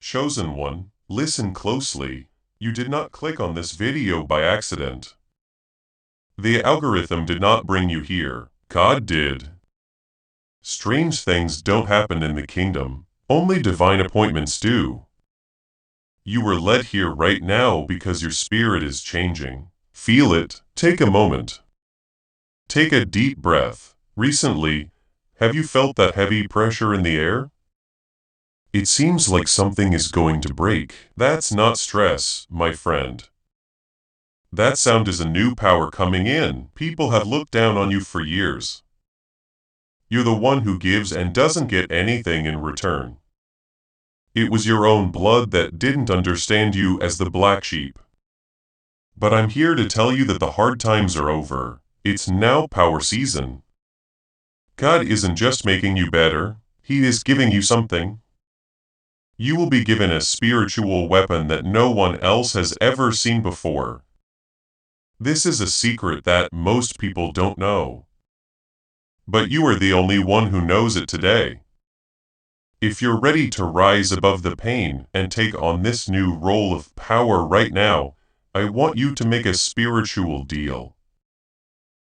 Chosen one, listen closely. You did not click on this video by accident. The algorithm did not bring you here. God did. Strange things don't happen in the kingdom. Only divine appointments do. You were led here right now because your spirit is changing. Feel it. Take a moment. Take a deep breath. Recently, have you felt that heavy pressure in the air? It seems like something is going to break. That's not stress, my friend. That sound is a new power coming in. People have looked down on you for years. You're the one who gives and doesn't get anything in return. It was your own blood that didn't understand you as the black sheep. But I'm here to tell you that the hard times are over. It's now power season. God isn't just making you better, He is giving you something. You will be given a spiritual weapon that no one else has ever seen before. This is a secret that most people don't know. But you are the only one who knows it today. If you're ready to rise above the pain and take on this new role of power right now, I want you to make a spiritual deal.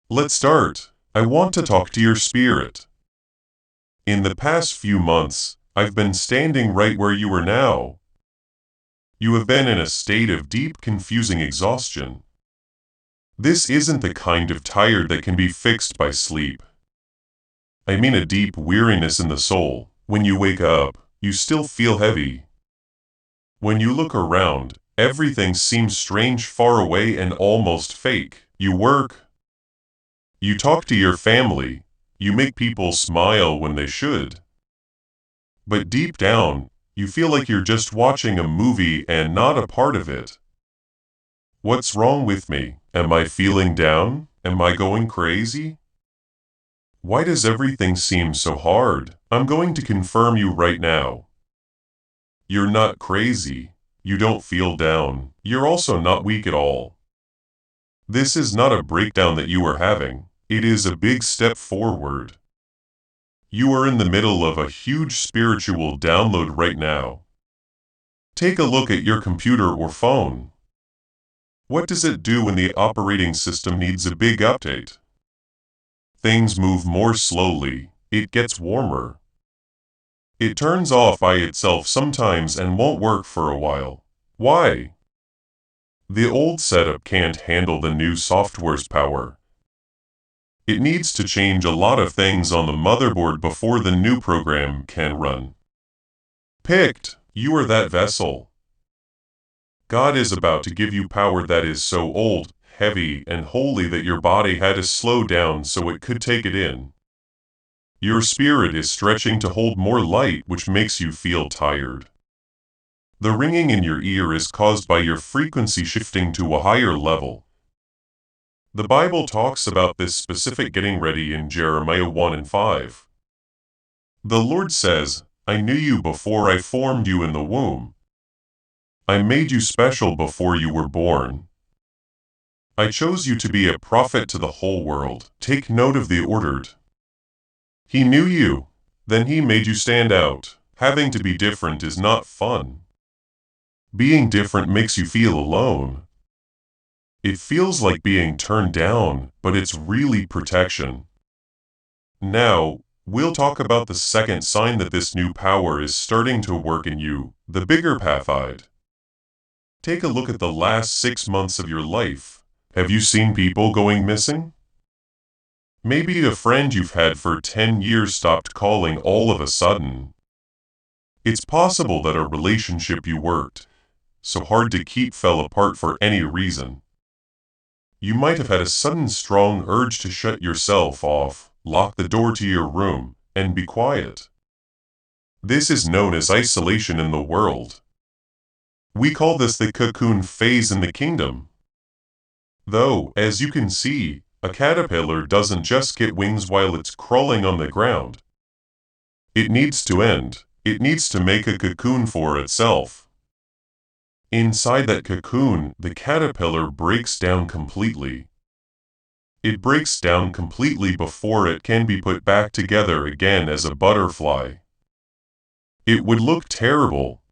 Let's start. I want to talk to your spirit. In the past few months, I've been standing right where you are now. You have been in a state of deep, confusing exhaustion. This isn't the kind of tired that can be fixed by sleep. I mean a deep weariness in the soul. When you wake up, you still feel heavy. When you look around, everything seems strange, far away, and almost fake. You work. You talk to your family. You make people smile when they should. But deep down, you feel like you're just watching a movie and not a part of it. What's wrong with me? Am I feeling down? Am I going crazy? Why does everything seem so hard? I'm going to confirm you right now. You're not crazy. You don't feel down. You're also not weak at all. This is not a breakdown that you are having. It is a big step forward. You are in the middle of a huge spiritual download right now. Take a look at your computer or phone. What does it do when the operating system needs a big update? Things move more slowly. It gets warmer. It turns off by itself sometimes and won't work for a while. Why? The old setup can't handle the new software's power. It needs to change a lot of things on the motherboard before the new program can run. Picked, you are that vessel. God is about to give you power that is so old, heavy, and holy that your body had to slow down so it could take it in. Your spirit is stretching to hold more light, which makes you feel tired. The ringing in your ear is caused by your frequency shifting to a higher level. The Bible talks about this specific getting ready in Jeremiah 1:5. The Lord says, I knew you before I formed you in the womb. I made you special before you were born. I chose you to be a prophet to the whole world. Take note of the ordered. He knew you, then He made you stand out. Having to be different is not fun. Being different makes you feel alone. It feels like being turned down, but it's really protection. Now, we'll talk about the second sign that this new power is starting to work in you, the bigger pathide. Take a look at the last 6 months of your life. Have you seen people going missing? Maybe a friend you've had for 10 years stopped calling all of a sudden. It's possible that a relationship you worked so hard to keep fell apart for any reason. You might have had a sudden strong urge to shut yourself off, lock the door to your room, and be quiet. This is known as isolation in the world. We call this the cocoon phase in the kingdom. Though, as you can see, a caterpillar doesn't just get wings while it's crawling on the ground. It needs to end. It needs to make a cocoon for itself. Inside that cocoon, the caterpillar breaks down completely. It breaks down completely before it can be put back together again as a butterfly. It would look terrible.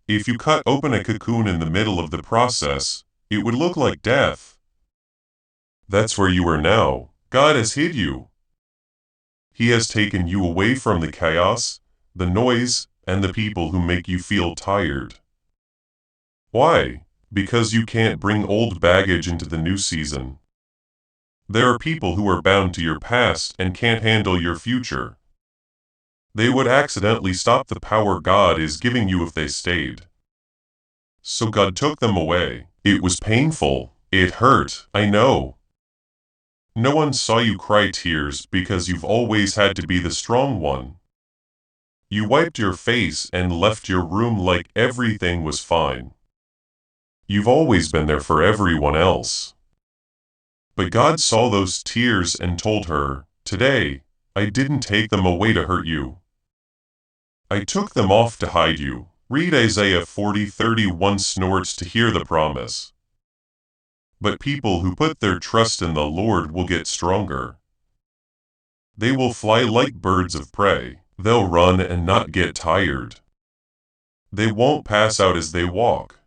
If you cut open a cocoon in the middle of the process, it would look like death. That's where you are now. God has hid you. He has taken you away from the chaos, the noise, and the people who make you feel tired. Why? Because you can't bring old baggage into the new season. There are people who are bound to your past and can't handle your future. They would accidentally stop the power God is giving you if they stayed. So God took them away. It was painful. It hurt, I know. No one saw you cry tears because you've always had to be the strong one. You wiped your face and left your room like everything was fine. You've always been there for everyone else. But God saw those tears and told her, "Today, I didn't take them away to hurt you. I took them off to hide you." Read Isaiah 40:31 snorts to hear the promise. But people who put their trust in the Lord will get stronger. They will fly like birds of prey. They'll run and not get tired. They won't pass out as they walk.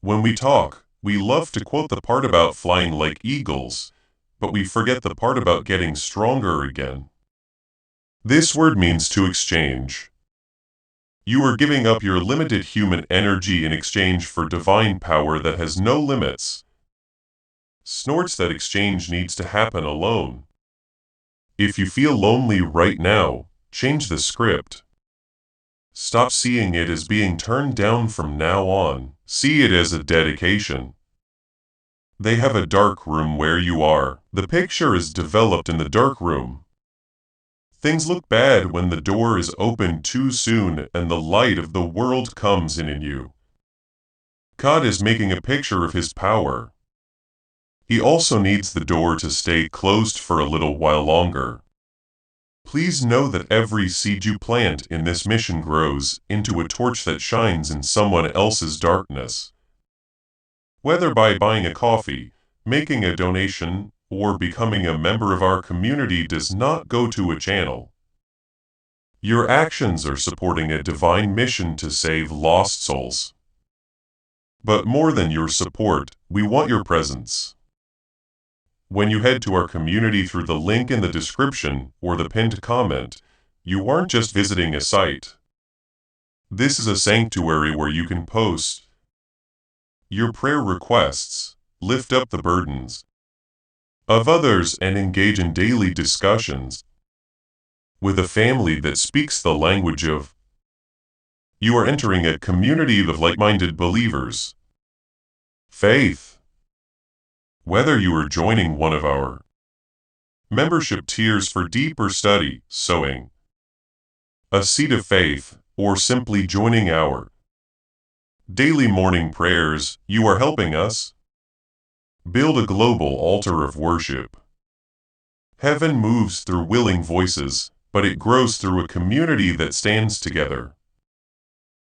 When we talk, we love to quote the part about flying like eagles, but we forget the part about getting stronger again. This word means to exchange. You are giving up your limited human energy in exchange for divine power that has no limits. Snorts that exchange needs to happen alone. If you feel lonely right now, change the script. Stop seeing it as being turned down from now on. See it as a dedication. They have a dark room where you are. The picture is developed in the dark room. Things look bad when the door is opened too soon and the light of the world comes in you. God is making a picture of His power. He also needs the door to stay closed for a little while longer. Please know that every seed you plant in this mission grows into a torch that shines in someone else's darkness. Whether by buying a coffee, making a donation, or becoming a member of our community does not go to a channel. Your actions are supporting a divine mission to save lost souls. But more than your support, we want your presence. When you head to our community through the link in the description or the pinned comment, you aren't just visiting a site. This is a sanctuary where you can post your prayer requests, lift up the burdens of others, and engage in daily discussions with a family that speaks the language of. You are entering a community of like-minded believers. Faith. Whether you are joining one of our membership tiers for deeper study, sowing a seed of faith, or simply joining our daily morning prayers, you are helping us build a global altar of worship. Heaven moves through willing voices, but it grows through a community that stands together.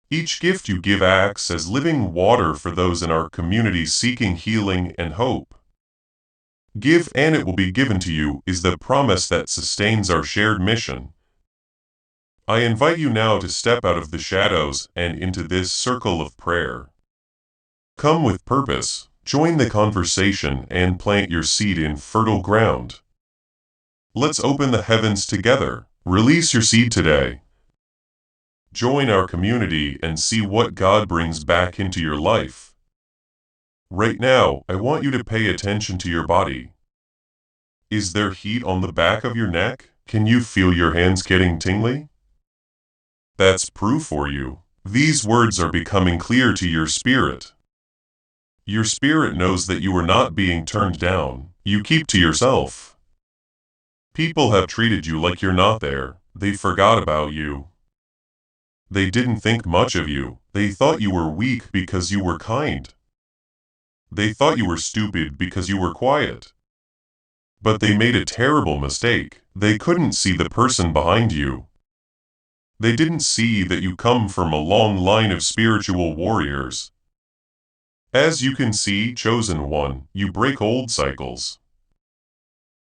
Each gift you give acts as living water for those in our community seeking healing and hope. Give and it will be given to you is the promise that sustains our shared mission. I invite you now to step out of the shadows and into this circle of prayer. Come with purpose, join the conversation, and plant your seed in fertile ground. Let's open the heavens together. Release your seed today. Join our community and see what God brings back into your life. Right now, I want you to pay attention to your body. Is there heat on the back of your neck? Can you feel your hands getting tingly? That's proof for you. These words are becoming clear to your spirit. Your spirit knows that you are not being turned down. You keep to yourself. People have treated you like you're not there. They forgot about you. They didn't think much of you. They thought you were weak because you were kind. They thought you were stupid because you were quiet. But they made a terrible mistake. They couldn't see the person behind you. They didn't see that you come from a long line of spiritual warriors. As you can see, chosen one, you break old cycles.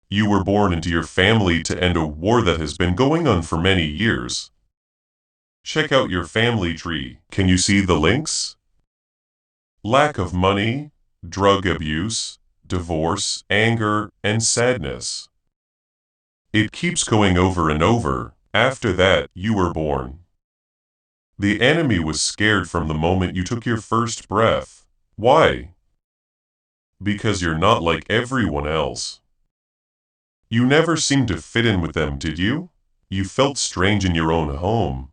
You were born into your family to end a war that has been going on for many years. Check out your family tree. Can you see the links? Lack of money, drug abuse, divorce, anger, and sadness. It keeps going over and over. After that, you were born. The enemy was scared from the moment you took your first breath. Why? Because you're not like everyone else. You never seemed to fit in with them, did you? You felt strange in your own home.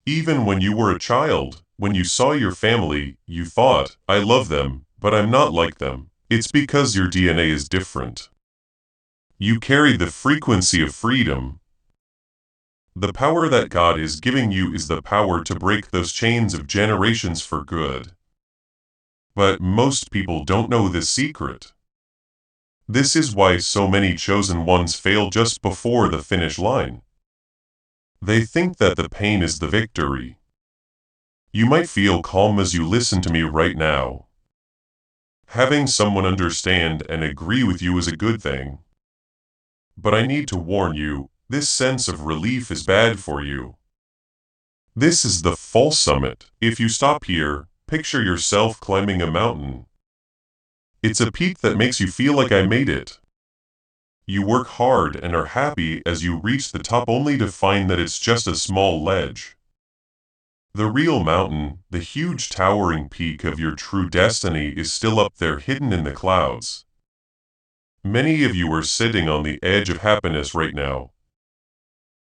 Even when you were a child, when you saw your family, you thought, I love them, but I'm not like them. It's because your DNA is different. You carry the frequency of freedom. The power that God is giving you is the power to break those chains of generations for good. But most people don't know this secret. This is why so many chosen ones fail just before the finish line. They think that the pain is the victory. You might feel calm as you listen to me right now. Having someone understand and agree with you is a good thing. But I need to warn you, this sense of relief is bad for you. This is the false summit. If you stop here, picture yourself climbing a mountain. It's a peak that makes you feel like I made it. You work hard and are happy as you reach the top only to find that it's just a small ledge. The real mountain, the huge towering peak of your true destiny is still up there hidden in the clouds. Many of you are sitting on the edge of happiness right now.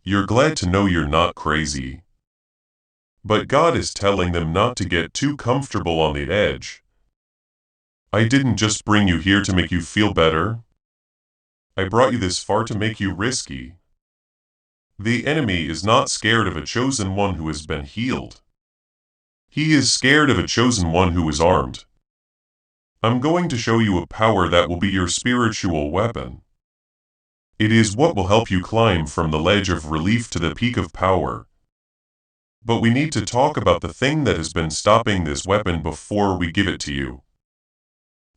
You're glad to know you're not crazy. But God is telling them not to get too comfortable on the edge. I didn't just bring you here to make you feel better. I brought you this far to make you risky. The enemy is not scared of a chosen one who has been healed. He is scared of a chosen one who is armed. I'm going to show you a power that will be your spiritual weapon. It is what will help you climb from the ledge of relief to the peak of power. But we need to talk about the thing that has been stopping this weapon before we give it to you.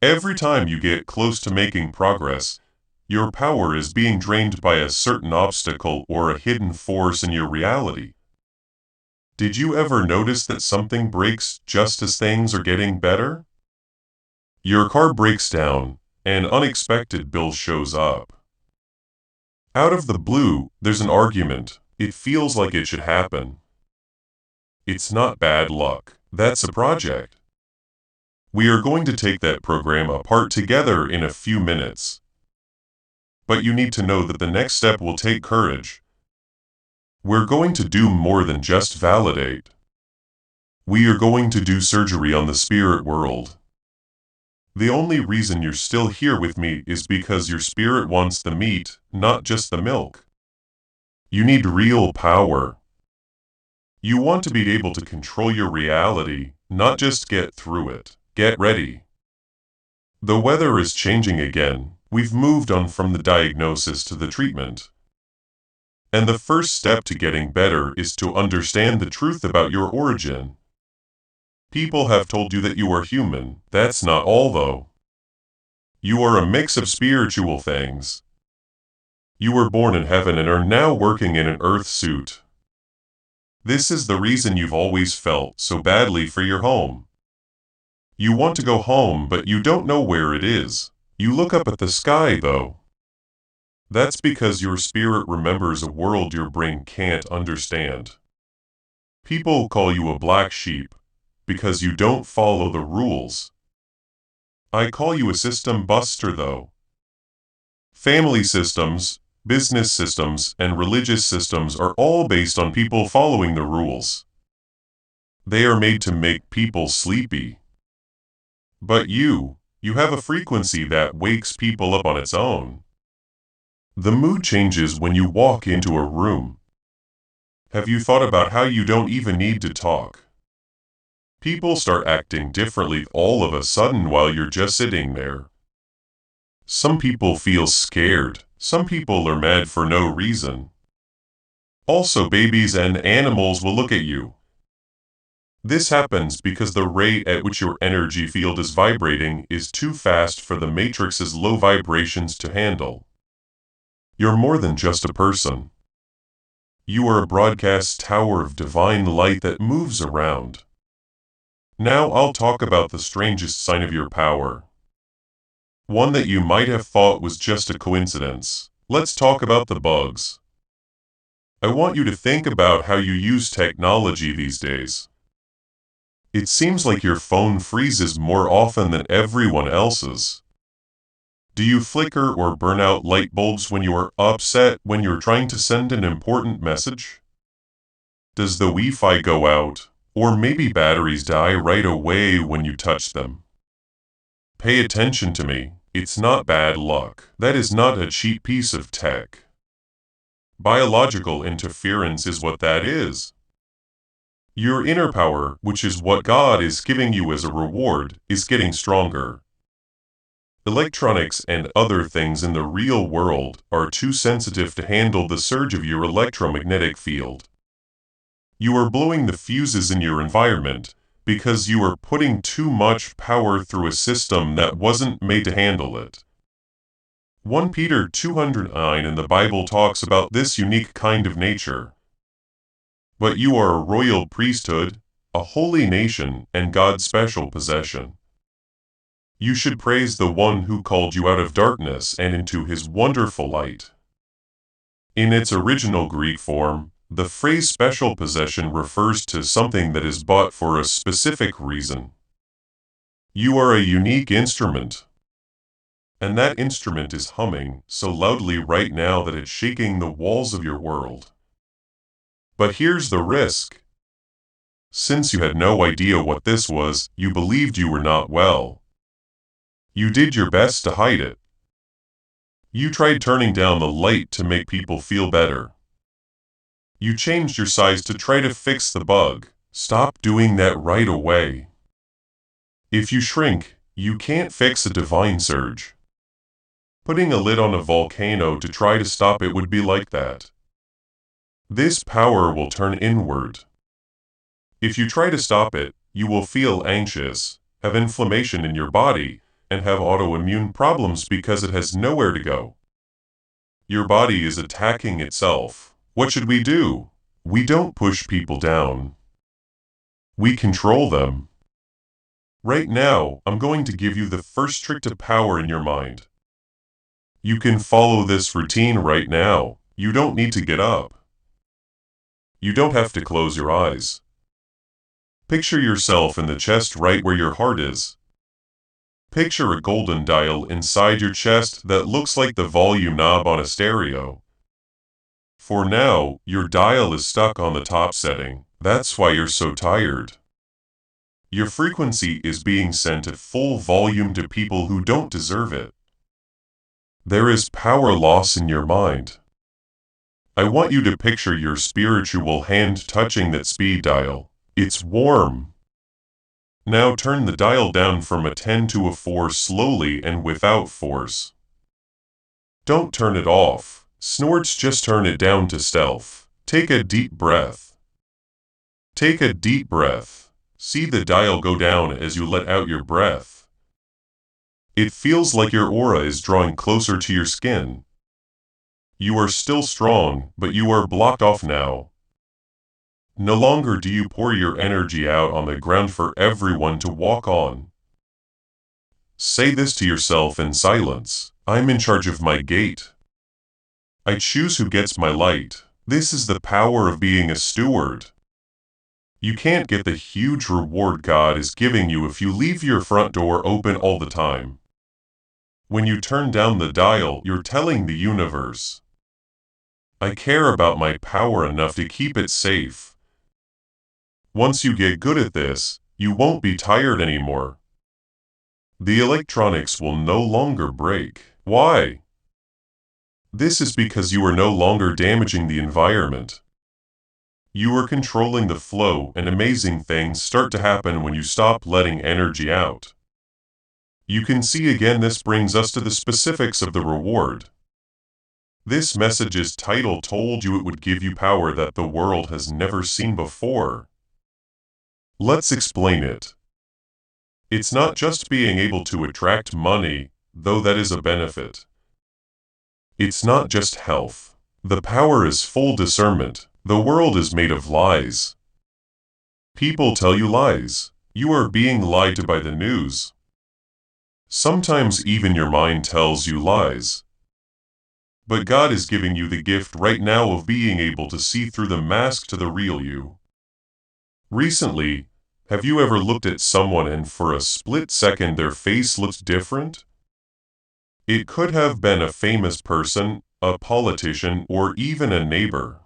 Every time you get close to making progress, your power is being drained by a certain obstacle or a hidden force in your reality. Did you ever notice that something breaks just as things are getting better? Your car breaks down, and an unexpected bill shows up. Out of the blue, there's an argument. It feels like it should happen. It's not bad luck. That's a project. We are going to take that program apart together in a few minutes. But you need to know that the next step will take courage. We're going to do more than just validate. We are going to do surgery on the spirit world. The only reason you're still here with me is because your spirit wants the meat, not just the milk. You need real power. You want to be able to control your reality, not just get through it. Get ready. The weather is changing again. We've moved on from the diagnosis to the treatment. And the first step to getting better is to understand the truth about your origin. People have told you that you are human. That's not all, though. You are a mix of spiritual things. You were born in heaven and are now working in an earth suit. This is the reason you've always felt so badly for your home. You want to go home, but you don't know where it is. You look up at the sky, though. That's because your spirit remembers a world your brain can't understand. People call you a black sheep because you don't follow the rules. I call you a system buster, though. Family systems, business systems, and religious systems are all based on people following the rules. They are made to make people sleepy. But you have a frequency that wakes people up on its own. The mood changes when you walk into a room. Have you thought about how you don't even need to talk? People start acting differently all of a sudden while you're just sitting there. Some people feel scared. Some people are mad for no reason. Also, babies and animals will look at you. This happens because the rate at which your energy field is vibrating is too fast for the matrix's low vibrations to handle. You're more than just a person. You are a broadcast tower of divine light that moves around. Now I'll talk about the strangest sign of your power. One that you might have thought was just a coincidence. Let's talk about the bugs. I want you to think about how you use technology these days. It seems like your phone freezes more often than everyone else's. Do you flicker or burn out light bulbs when you are upset when you're trying to send an important message? Does the Wi-Fi go out, or maybe batteries die right away when you touch them? Pay attention to me, it's not bad luck. That is not a cheap piece of tech. Biological interference is what that is. Your inner power, which is what God is giving you as a reward, is getting stronger. Electronics and other things in the real world are too sensitive to handle the surge of your electromagnetic field. You are blowing the fuses in your environment because you are putting too much power through a system that wasn't made to handle it. 1 Peter 209 in the Bible talks about this unique kind of nature. But you are a royal priesthood, a holy nation, and God's special possession. You should praise the one who called you out of darkness and into his wonderful light. In its original Greek form, the phrase special possession refers to something that is bought for a specific reason. You are a unique instrument. And that instrument is humming so loudly right now that it's shaking the walls of your world. But here's the risk. Since you had no idea what this was, you believed you were not well. You did your best to hide it. You tried turning down the light to make people feel better. You changed your size to try to fix the bug. Stop doing that right away. If you shrink, you can't fix a divine surge. Putting a lid on a volcano to try to stop it would be like that. This power will turn inward. If you try to stop it, you will feel anxious, have inflammation in your body, and have autoimmune problems because it has nowhere to go. Your body is attacking itself. What should we do? We don't push people down. We control them. Right now, I'm going to give you the first trick to power in your mind. You can follow this routine right now. You don't need to get up. You don't have to close your eyes. Picture yourself in the chest right where your heart is. Picture a golden dial inside your chest that looks like the volume knob on a stereo. For now, your dial is stuck on the top setting. That's why you're so tired. Your frequency is being sent at full volume to people who don't deserve it. There is power loss in your mind. I want you to picture your spiritual hand touching that speed dial. It's warm. Now turn the dial down from a 10 to a 4 slowly and without force. Don't turn it off. Snorts, just turn it down to stealth. Take a deep breath. Take a deep breath. See the dial go down as you let out your breath. It feels like your aura is drawing closer to your skin. You are still strong, but you are blocked off now. No longer do you pour your energy out on the ground for everyone to walk on. Say this to yourself in silence. I'm in charge of my gate. I choose who gets my light. This is the power of being a steward. You can't get the huge reward God is giving you if you leave your front door open all the time. When you turn down the dial, you're telling the universe, I care about my power enough to keep it safe. Once you get good at this, you won't be tired anymore. The electronics will no longer break. Why? This is because you are no longer damaging the environment. You are controlling the flow, and amazing things start to happen when you stop letting energy out. You can see again, this brings us to the specifics of the reward. This message's title told you it would give you power that the world has never seen before. Let's explain it. It's not just being able to attract money, though that is a benefit. It's not just health. The power is full discernment. The world is made of lies. People tell you lies. You are being lied to by the news. Sometimes even your mind tells you lies. But God is giving you the gift right now of being able to see through the mask to the real you. Recently, have you ever looked at someone and for a split second their face looked different? It could have been a famous person, a politician, or even a neighbor.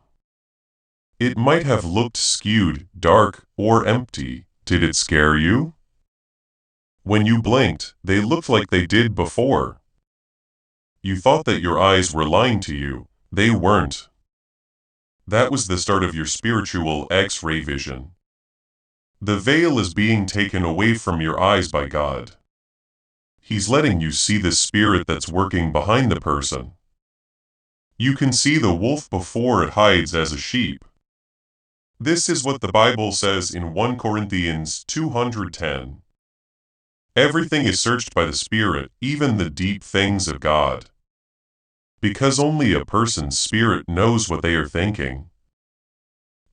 It might have looked skewed, dark, or empty. Did it scare you? When you blinked, they looked like they did before. You thought that your eyes were lying to you. They weren't. That was the start of your spiritual X-ray vision. The veil is being taken away from your eyes by God. He's letting you see the spirit that's working behind the person. You can see the wolf before it hides as a sheep. This is what the Bible says in 1 Corinthians 2:10. Everything is searched by the Spirit, even the deep things of God. Because only a person's spirit knows what they are thinking.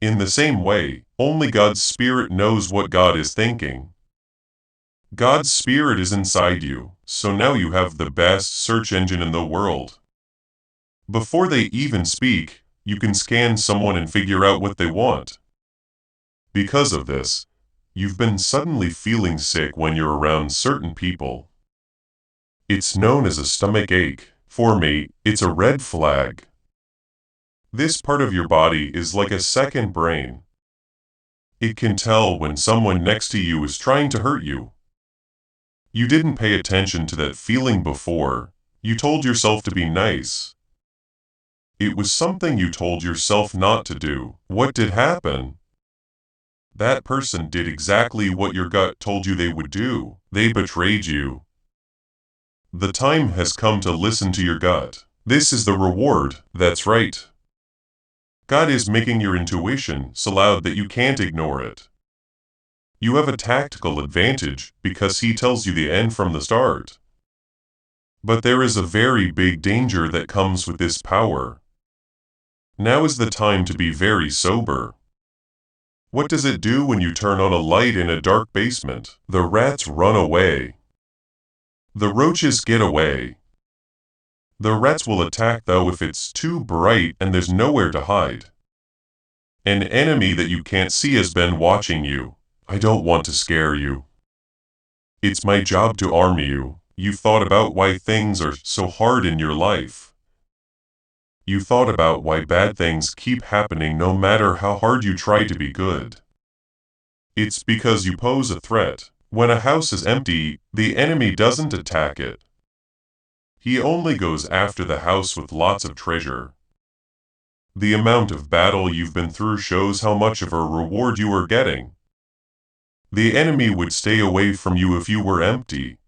In the same way, only God's Spirit knows what God is thinking. God's Spirit is inside you, so now you have the best search engine in the world. Before they even speak, you can scan someone and figure out what they want. Because of this, you've been suddenly feeling sick when you're around certain people. It's known as a stomach ache. For me, it's a red flag. This part of your body is like a second brain. It can tell when someone next to you is trying to hurt you. You didn't pay attention to that feeling before. You told yourself to be nice. It was something you told yourself not to do. What did happen? That person did exactly what your gut told you they would do. They betrayed you. The time has come to listen to your gut. This is the reward. That's right. God is making your intuition so loud that you can't ignore it. You have a tactical advantage because He tells you the end from the start. But there is a very big danger that comes with this power. Now is the time to be very sober. What does it do when you turn on a light in a dark basement? The rats run away. The roaches get away. The rats will attack though if it's too bright and there's nowhere to hide. An enemy that you can't see has been watching you. I don't want to scare you. It's my job to arm you. You thought about why things are so hard in your life. You thought about why bad things keep happening no matter how hard you try to be good. It's because you pose a threat. When a house is empty, the enemy doesn't attack it. He only goes after the house with lots of treasure. The amount of battle you've been through shows how much of a reward you are getting. The enemy would stay away from you if you were empty.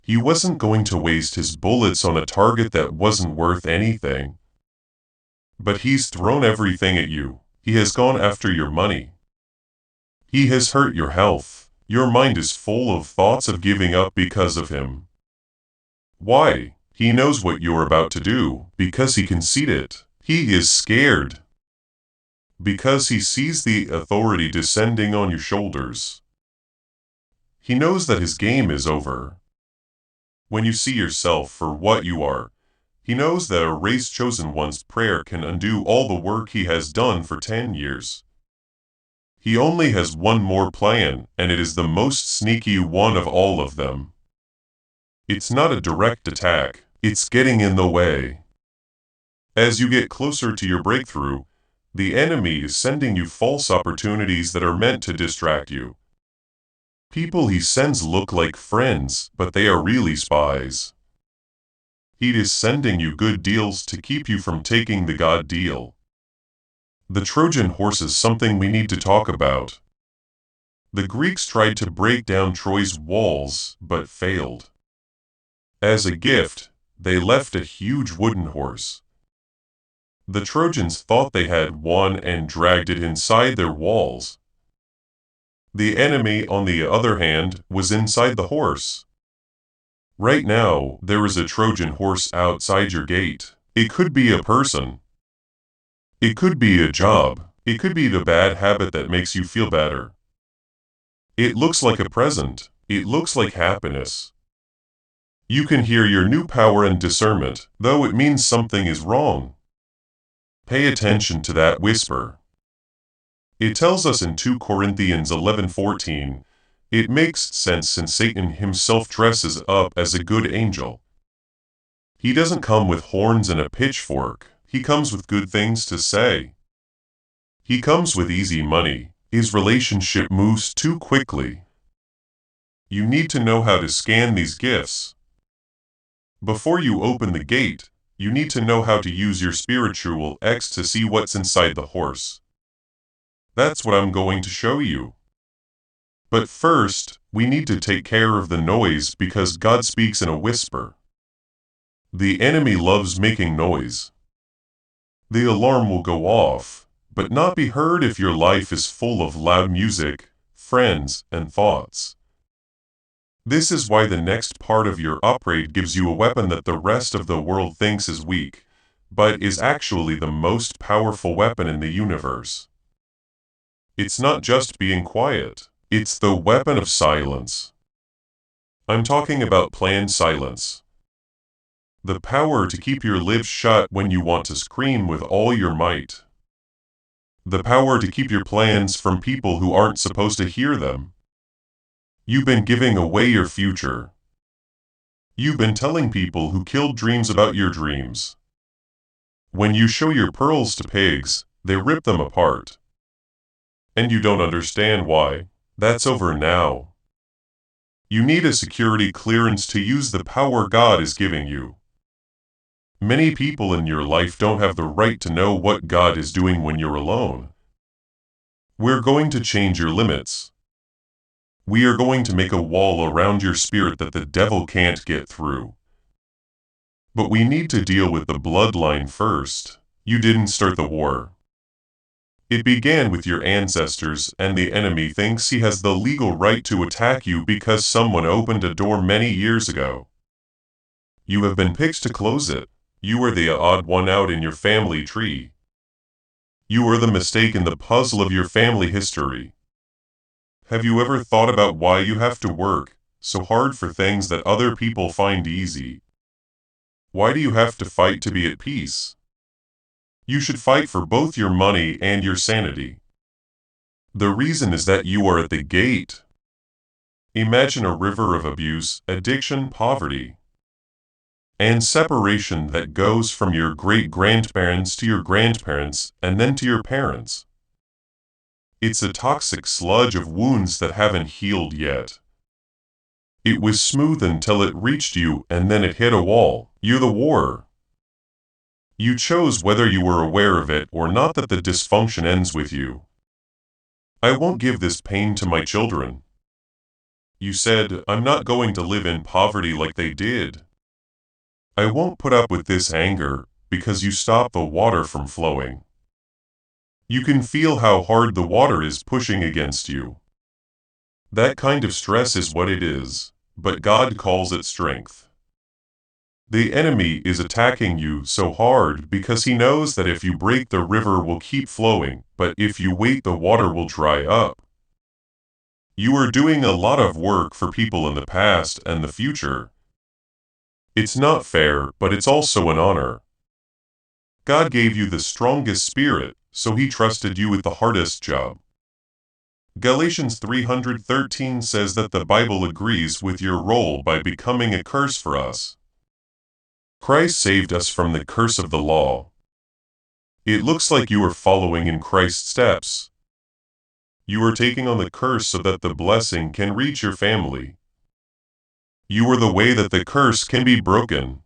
He wasn't going to waste his bullets on a target that wasn't worth anything. But he's thrown everything at you. He has gone after your money. He has hurt your health. Your mind is full of thoughts of giving up because of him. Why? He knows what you're about to do, because he can see it. He is scared. Because he sees the authority descending on your shoulders. He knows that his game is over. When you see yourself for what you are, he knows that a race chosen one's prayer can undo all the work he has done for 10 years. He only has one more plan, and it is the most sneaky one of all of them. It's not a direct attack, it's getting in the way. As you get closer to your breakthrough, the enemy is sending you false opportunities that are meant to distract you. People he sends look like friends, but they are really spies. He is sending you good deals to keep you from taking the God deal. The Trojan horse is something we need to talk about. The Greeks tried to break down Troy's walls, but failed. As a gift, they left a huge wooden horse. The Trojans thought they had won and dragged it inside their walls. The enemy, on the other hand, was inside the horse. Right now, there is a Trojan horse outside your gate. It could be a person. It could be a job. It could be the bad habit that makes you feel better. It looks like a present. It looks like happiness. You can hear your new power and discernment, though it means something is wrong. Pay attention to that whisper. It tells us in 2 Corinthians 11:14, it makes sense since Satan himself dresses up as a good angel. He doesn't come with horns and a pitchfork, he comes with good things to say. He comes with easy money, his relationship moves too quickly. You need to know how to scan these gifts. Before you open the gate, you need to know how to use your spiritual X to see what's inside the horse. That's what I'm going to show you. But first, we need to take care of the noise because God speaks in a whisper. The enemy loves making noise. The alarm will go off, but not be heard if your life is full of loud music, friends, and thoughts. This is why the next part of your upgrade gives you a weapon that the rest of the world thinks is weak, but is actually the most powerful weapon in the universe. It's not just being quiet, it's the weapon of silence. I'm talking about planned silence. The power to keep your lips shut when you want to scream with all your might. The power to keep your plans from people who aren't supposed to hear them. You've been giving away your future. You've been telling people who killed dreams about your dreams. When you show your pearls to pigs, they rip them apart. And you don't understand why. That's over now. You need a security clearance to use the power God is giving you. Many people in your life don't have the right to know what God is doing when you're alone. We're going to change your limits. We are going to make a wall around your spirit that the devil can't get through. But we need to deal with the bloodline first. You didn't start the war. It began with your ancestors, and the enemy thinks he has the legal right to attack you because someone opened a door many years ago. You have been picked to close it. You are the odd one out in your family tree. You are the mistake in the puzzle of your family history. Have you ever thought about why you have to work so hard for things that other people find easy? Why do you have to fight to be at peace? You should fight for both your money and your sanity. The reason is that you are at the gate. Imagine a river of abuse, addiction, poverty, and separation that goes from your great-grandparents to your grandparents and then to your parents. It's a toxic sludge of wounds that haven't healed yet. It was smooth until it reached you and then it hit a wall. You're the war. You chose whether you were aware of it or not that the dysfunction ends with you. I won't give this pain to my children. You said, I'm not going to live in poverty like they did. I won't put up with this anger because you stopped the water from flowing. You can feel how hard the water is pushing against you. That kind of stress is what it is, but God calls it strength. The enemy is attacking you so hard because he knows that if you break the river will keep flowing, but if you wait the water will dry up. You are doing a lot of work for people in the past and the future. It's not fair, but it's also an honor. God gave you the strongest spirit, so he trusted you with the hardest job. Galatians 3:13 says that the Bible agrees with your role by becoming a curse for us. Christ saved us from the curse of the law. It looks like you are following in Christ's steps. You are taking on the curse so that the blessing can reach your family. You are the way that the curse can be broken.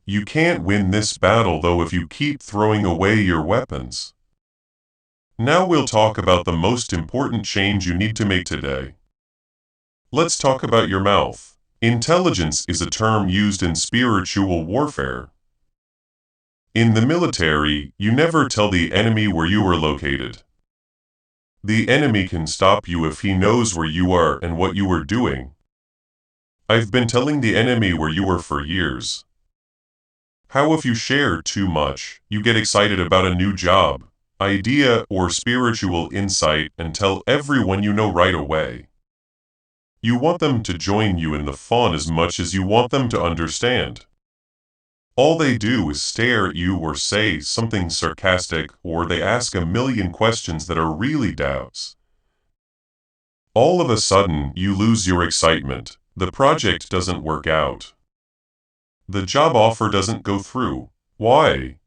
You can't win this battle though if you keep throwing away your weapons. Now we'll talk about the most important change you need to make today. Let's talk about your mouth. Intelligence is a term used in spiritual warfare. In the military, you never tell the enemy where you are located. The enemy can stop you if he knows where you are and what you are doing. I've been telling the enemy where you are for years. How if you share too much, you get excited about a new job, idea, or spiritual insight and tell everyone you know right away? You want them to join you in the fun as much as you want them to understand. All they do is stare at you or say something sarcastic, or they ask a million questions that are really doubts. All of a sudden, you lose your excitement. The project doesn't work out. The job offer doesn't go through. Why?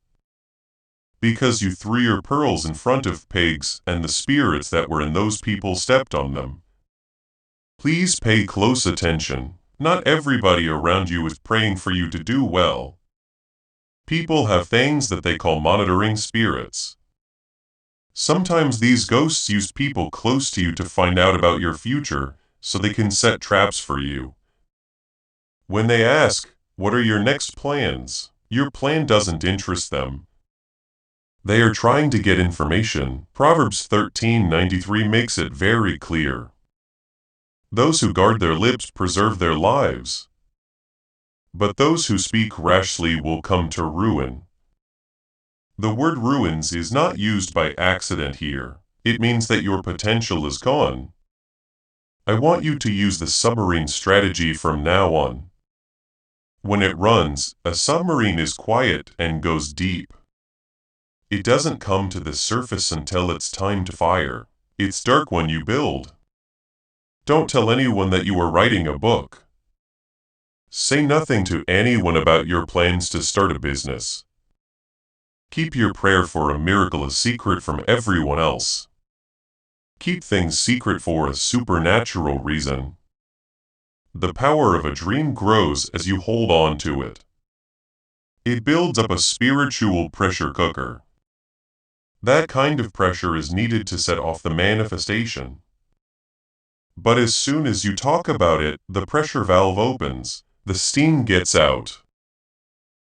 Because you threw your pearls in front of pigs, and the spirits that were in those people stepped on them. Please pay close attention. Not everybody around you is praying for you to do well. People have things that they call monitoring spirits. Sometimes these ghosts use people close to you to find out about your future, so they can set traps for you. When they ask, "What are your next plans?" your plan doesn't interest them. They are trying to get information. Proverbs 13:93 makes it very clear. Those who guard their lips preserve their lives, but those who speak rashly will come to ruin. The word ruins is not used by accident here. It means that your potential is gone. I want you to use the submarine strategy from now on. When it runs, a submarine is quiet and goes deep. It doesn't come to the surface until it's time to fire. It's dark when you build. Don't tell anyone that you are writing a book. Say nothing to anyone about your plans to start a business. Keep your prayer for a miracle a secret from everyone else. Keep things secret for a supernatural reason. The power of a dream grows as you hold on to it. It builds up a spiritual pressure cooker. That kind of pressure is needed to set off the manifestation. But as soon as you talk about it, the pressure valve opens, the steam gets out.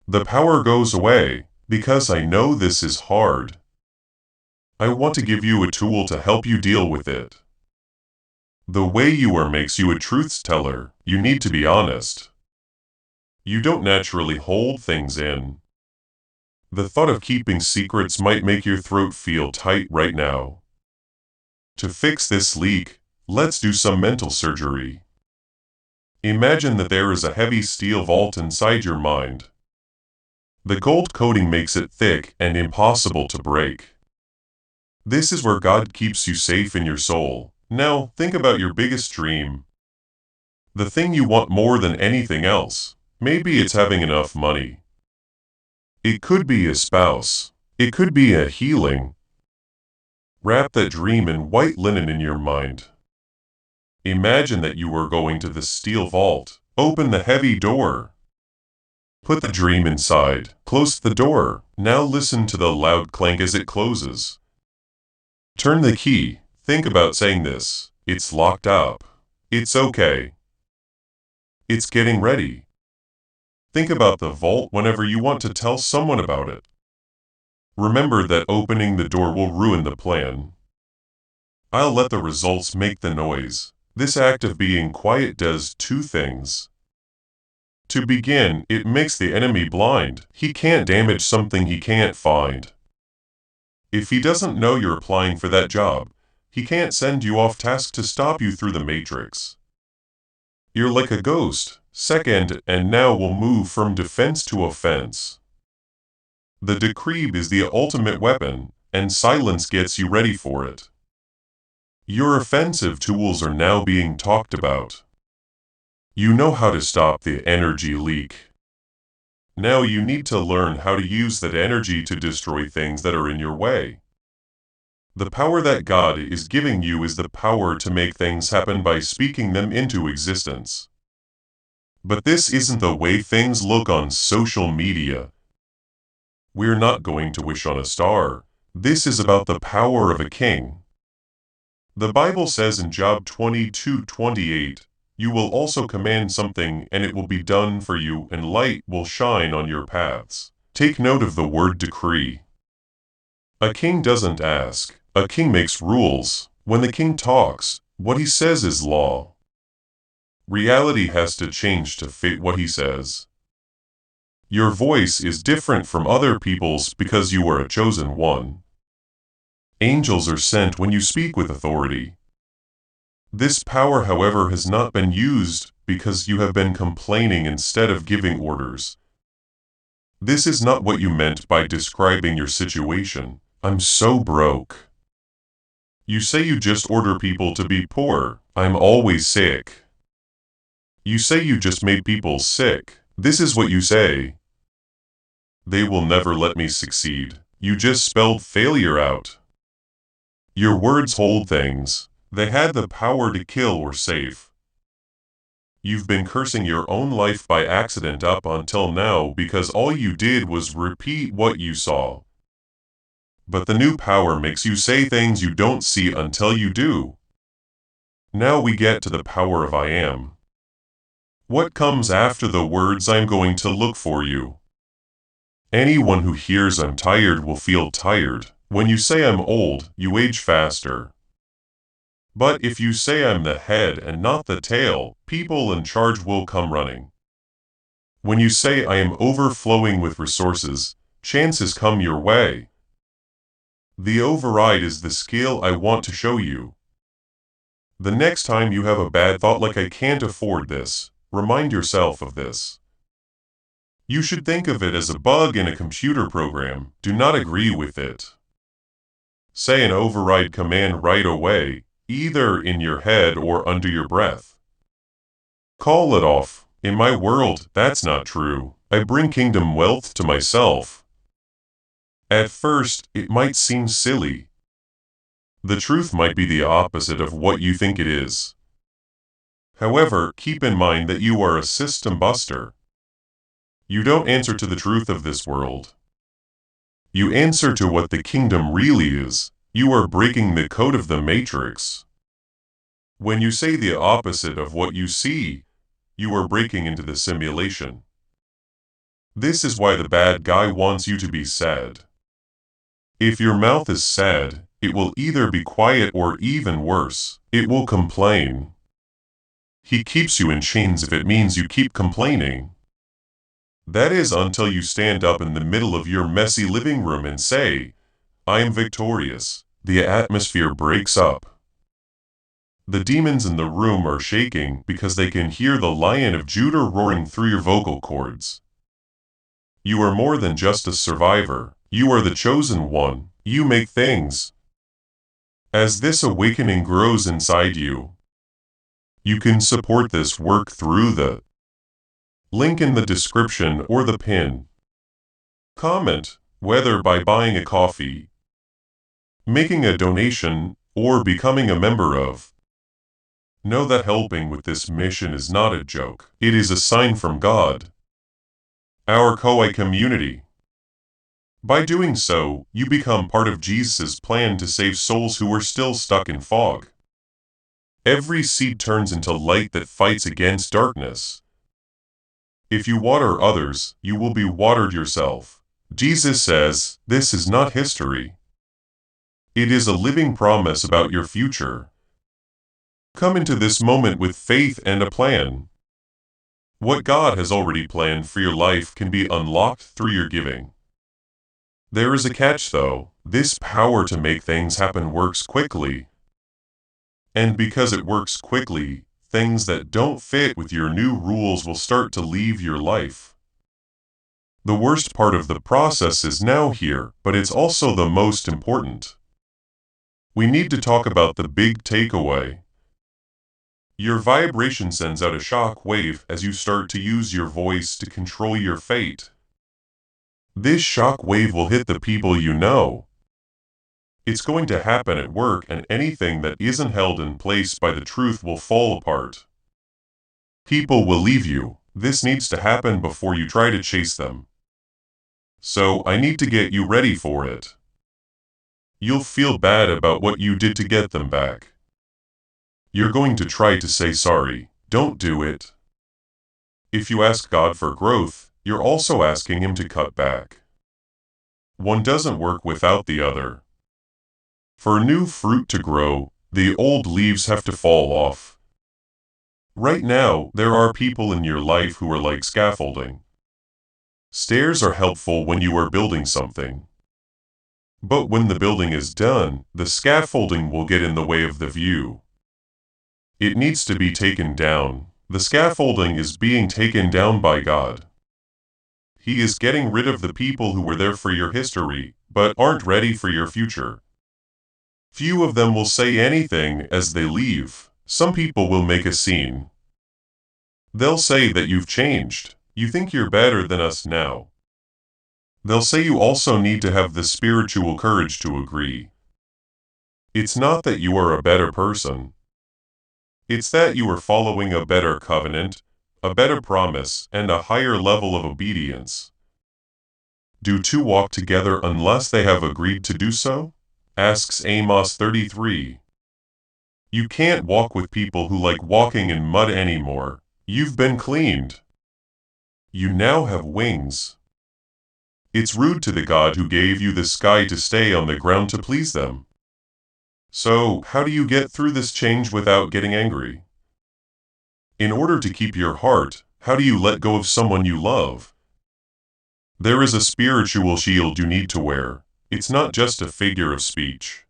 The power goes away, because I know this is hard. I want to give you a tool to help you deal with it. The way you are makes you a truth teller. You need to be honest. You don't naturally hold things in. The thought of keeping secrets might make your throat feel tight right now. To fix this leak, let's do some mental surgery. Imagine that there is a heavy steel vault inside your mind. The gold coating makes it thick and impossible to break. This is where God keeps you safe in your soul. Now, think about your biggest dream. The thing you want more than anything else. Maybe it's having enough money. It could be a spouse. It could be a healing. Wrap that dream in white linen in your mind. Imagine that you are going to the steel vault. Open the heavy door. Put the dream inside. Close the door. Now listen to the loud clank as it closes. Turn the key. Think about saying this. It's locked up. It's okay. It's getting ready. Think about the vault whenever you want to tell someone about it. Remember that opening the door will ruin the plan. I'll let the results make the noise. This act of being quiet does two things. To begin, it makes the enemy blind. He can't damage something he can't find. If he doesn't know you're applying for that job, he can't send you off task to stop you through the matrix. You're like a ghost. Second, and now we'll move from defense to offense. The decree is the ultimate weapon, and silence gets you ready for it. Your offensive tools are now being talked about. You know how to stop the energy leak. Now you need to learn how to use that energy to destroy things that are in your way. The power that God is giving you is the power to make things happen by speaking them into existence. But this isn't the way things look on social media. We're not going to wish on a star. This is about the power of a king. The Bible says in Job 22:28, "You will also command something, and it will be done for you, and light will shine on your paths." Take note of the word decree. A king doesn't ask. A king makes rules. When the king talks, what he says is law. Reality has to change to fit what he says. Your voice is different from other people's because you are a chosen one. Angels are sent when you speak with authority. This power, however, has not been used because you have been complaining instead of giving orders. This is not what you meant by describing your situation. I'm so broke. You say you just order people to be poor. I'm always sick. You say you just made people sick. This is what you say. They will never let me succeed. You just spelled failure out. Your words hold things. They had the power to kill or save. You've been cursing your own life by accident up until now because all you did was repeat what you saw. But the new power makes you say things you don't see until you do. Now we get to the power of I am. What comes after the words I'm going to look for you? Anyone who hears I'm tired will feel tired. When you say I'm old, you age faster. But if you say I'm the head and not the tail, people in charge will come running. When you say I am overflowing with resources, chances come your way. The override is the skill I want to show you. The next time you have a bad thought like I can't afford this, remind yourself of this. You should think of it as a bug in a computer program. Do not agree with it. Say an override command right away, either in your head or under your breath. Call it off. In my world, that's not true. I bring kingdom wealth to myself. At first, it might seem silly. The truth might be the opposite of what you think it is. However, keep in mind that you are a system buster. You don't answer to the truth of this world. You answer to what the kingdom really is. You are breaking the code of the matrix. When you say the opposite of what you see, you are breaking into the simulation. This is why the bad guy wants you to be sad. If your mouth is sad, it will either be quiet or even worse, it will complain. He keeps you in chains if it means you keep complaining. That is until you stand up in the middle of your messy living room and say, I am victorious. The atmosphere breaks up. The demons in the room are shaking because they can hear the Lion of Judah roaring through your vocal cords. You are more than just a survivor. You are the chosen one. You make things. As this awakening grows inside you, you can support this work through the link in the description or the pin. Comment, whether by buying a coffee, making a donation, or becoming a member of. Know that helping with this mission is not a joke. It is a sign from God. Our Koi community. By doing so, you become part of Jesus' plan to save souls who are still stuck in fog. Every seed turns into light that fights against darkness. If you water others, you will be watered yourself. Jesus says, this is not history. It is a living promise about your future. Come into this moment with faith and a plan. What God has already planned for your life can be unlocked through your giving. There is a catch though. This power to make things happen works quickly. And because it works quickly, things that don't fit with your new rules will start to leave your life. The worst part of the process is now here, but it's also the most important. We need to talk about the big takeaway. Your vibration sends out a shock wave as you start to use your voice to control your fate. This shock wave will hit the people you know. It's going to happen at work, and anything that isn't held in place by the truth will fall apart. People will leave you. This needs to happen before you try to chase them. So I need to get you ready for it. You'll feel bad about what you did to get them back. You're going to try to say sorry. Don't do it. If you ask God for growth, you're also asking Him to cut back. One doesn't work without the other. For new fruit to grow, the old leaves have to fall off. Right now, there are people in your life who are like scaffolding. Stairs are helpful when you are building something. But when the building is done, the scaffolding will get in the way of the view. It needs to be taken down. The scaffolding is being taken down by God. He is getting rid of the people who were there for your history, but aren't ready for your future. Few of them will say anything as they leave. Some people will make a scene. They'll say that you've changed. You think you're better than us now. They'll say you also need to have the spiritual courage to agree. It's not that you are a better person. It's that you are following a better covenant, a better promise, and a higher level of obedience. Do two walk together unless they have agreed to do so? Asks Amos 33. You can't walk with people who like walking in mud anymore. You've been cleaned. You now have wings. It's rude to the God who gave you the sky to stay on the ground to please them. So, how do you get through this change without getting angry? In order to keep your heart, how do you let go of someone you love? There is a spiritual shield you need to wear. It's not just a figure of speech.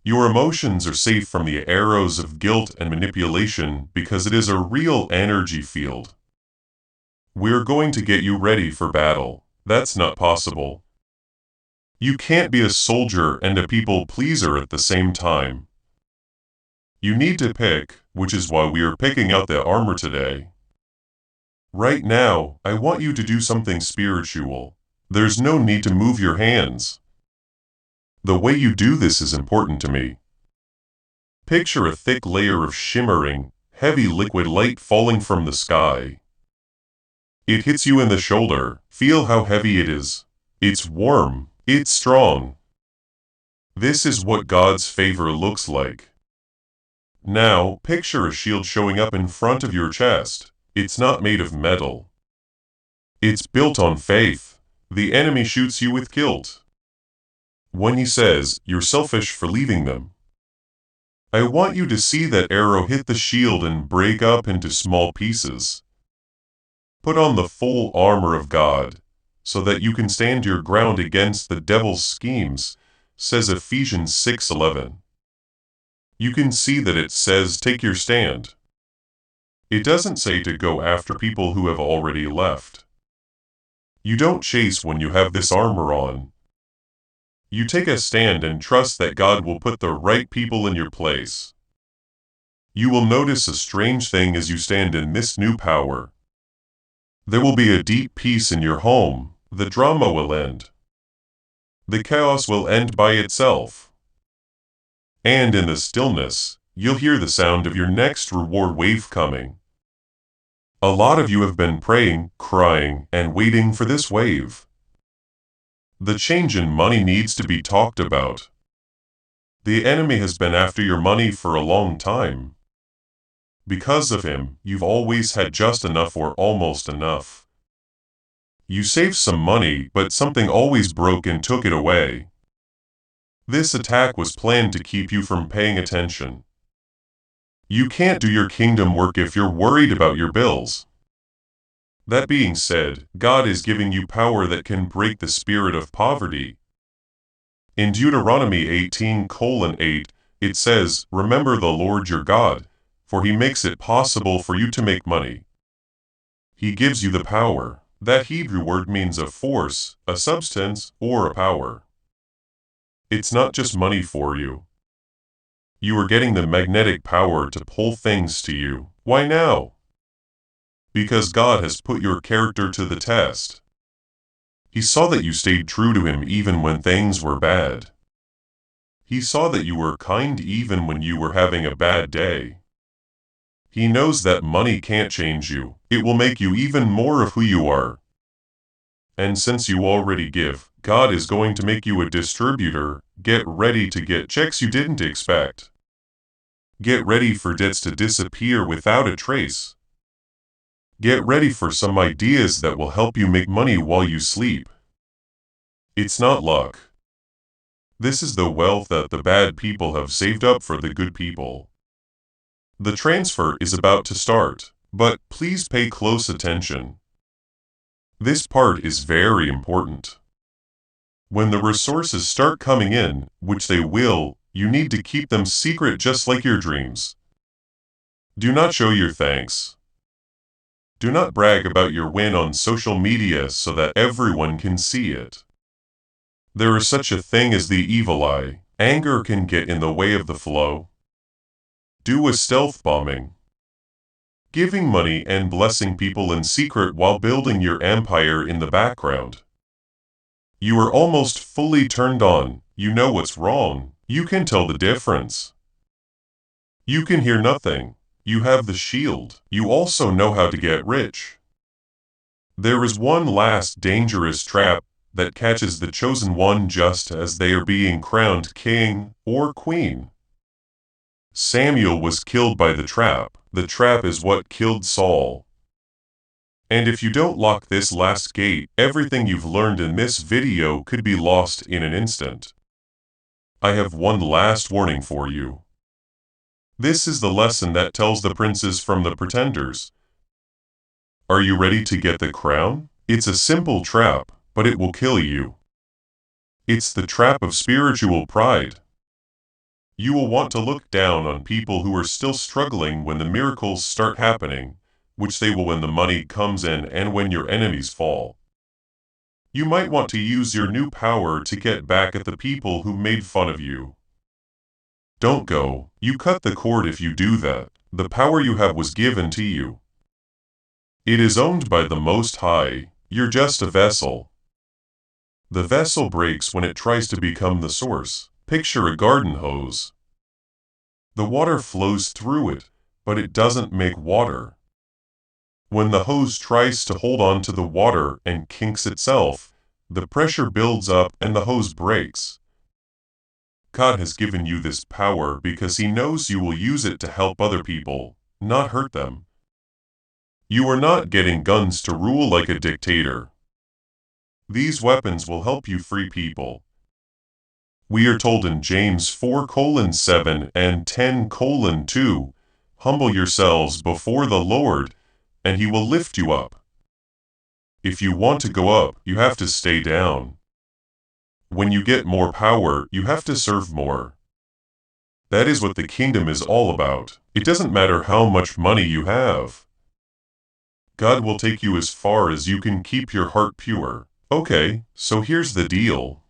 Your emotions are safe from the arrows of guilt and manipulation because it is a real energy field. We're going to get you ready for battle. That's not possible. You can't be a soldier and a people pleaser at the same time. You need to pick, which is why we are picking out the armor today. Right now, I want you to do something spiritual. There's no need to move your hands. The way you do this is important to me. Picture a thick layer of shimmering, heavy liquid light falling from the sky. It hits you in the shoulder. Feel how heavy it is. It's warm. It's strong. This is what God's favor looks like. Now, picture a shield showing up in front of your chest. It's not made of metal. It's built on faith. The enemy shoots you with guilt. When he says, "You're selfish for leaving them," I want you to see that arrow hit the shield and break up into small pieces. Put on the full armor of God, so that you can stand your ground against the devil's schemes, says Ephesians 6:11. You can see that it says take your stand. It doesn't say to go after people who have already left. You don't chase when you have this armor on. You take a stand and trust that God will put the right people in your place. You will notice a strange thing as you stand in this new power. There will be a deep peace in your home. The drama will end. The chaos will end by itself. And in the stillness, you'll hear the sound of your next reward wave coming. A lot of you have been praying, crying, and waiting for this wave. The change in money needs to be talked about. The enemy has been after your money for a long time. Because of him, you've always had just enough or almost enough. You saved some money, but something always broke and took it away. This attack was planned to keep you from paying attention. You can't do your kingdom work if you're worried about your bills. That being said, God is giving you power that can break the spirit of poverty. In Deuteronomy 18:8, it says, "Remember the Lord your God, for he makes it possible for you to make money. He gives you the power." That Hebrew word means a force, a substance, or a power. It's not just money for you. You are getting the magnetic power to pull things to you. Why now? Because God has put your character to the test. He saw that you stayed true to him even when things were bad. He saw that you were kind even when you were having a bad day. He knows that money can't change you. It will make you even more of who you are. And since you already give, God is going to make you a distributor. Get ready to get checks you didn't expect. Get ready for debts to disappear without a trace. Get ready for some ideas that will help you make money while you sleep. It's not luck. This is the wealth that the bad people have saved up for the good people. The transfer is about to start, but please pay close attention. This part is very important. When the resources start coming in, which they will, you need to keep them secret just like your dreams. Do not show your thanks. Do not brag about your win on social media so that everyone can see it. There is such a thing as the evil eye. Anger can get in the way of the flow. Do a stealth bombing. Giving money and blessing people in secret while building your empire in the background. You are almost fully turned on, you know what's wrong, you can tell the difference. You can hear nothing, you have the shield, you also know how to get rich. There is one last dangerous trap that catches the chosen one just as they are being crowned king or queen. Samuel was killed by the trap is what killed Saul. And if you don't lock this last gate, everything you've learned in this video could be lost in an instant. I have one last warning for you. This is the lesson that tells the princes from the pretenders. Are you ready to get the crown? It's a simple trap, but it will kill you. It's the trap of spiritual pride. You will want to look down on people who are still struggling when the miracles start happening, which they will when the money comes in and when your enemies fall. You might want to use your new power to get back at the people who made fun of you. Don't go, you cut the cord if you do that. The power you have was given to you. It is owned by the Most High, you're just a vessel. The vessel breaks when it tries to become the source. Picture a garden hose. The water flows through it, but it doesn't make water. When the hose tries to hold on to the water and kinks itself, the pressure builds up and the hose breaks. God has given you this power because He knows you will use it to help other people, not hurt them. You are not getting guns to rule like a dictator. These weapons will help you free people. We are told in James 4:7 and 10:2, humble yourselves before the Lord, and He will lift you up. If you want to go up, you have to stay down. When you get more power, you have to serve more. That is what the kingdom is all about. It doesn't matter how much money you have. God will take you as far as you can keep your heart pure. Okay, so here's the deal.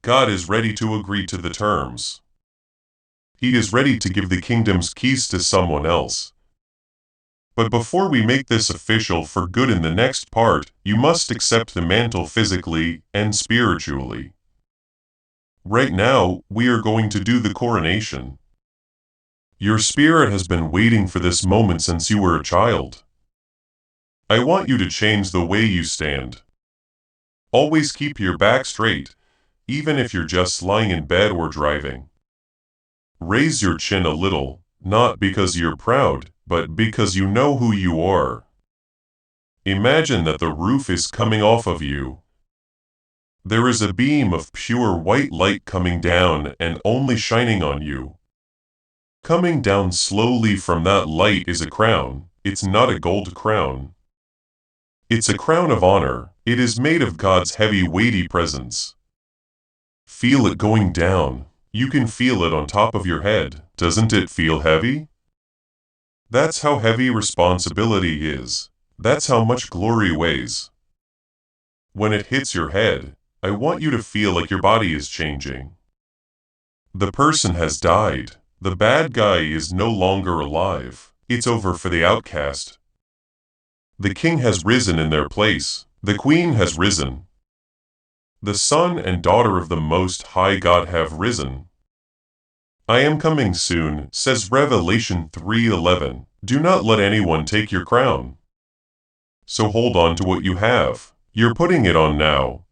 God is ready to agree to the terms. He is ready to give the kingdom's keys to someone else. But before we make this official for good in the next part, you must accept the mantle physically and spiritually. Right now, we are going to do the coronation. Your spirit has been waiting for this moment since you were a child. I want you to change the way you stand. Always keep your back straight, even if you're just lying in bed or driving. Raise your chin a little, not because you're proud, but because you know who you are. Imagine that the roof is coming off of you. There is a beam of pure white light coming down and only shining on you. Coming down slowly from that light is a crown. It's not a gold crown. It's a crown of honor. It is made of God's heavy, weighty presence. Feel it going down. You can feel it on top of your head. Doesn't it feel heavy? That's how heavy responsibility is. That's how much glory weighs. When it hits your head, I want you to feel like your body is changing. The person has died. The bad guy is no longer alive. It's over for the outcast. The king has risen in their place. The queen has risen. The son and daughter of the Most High God have risen. I am coming soon, says Revelation 3:11. Do not let anyone take your crown. So hold on to what you have. You're putting it on now.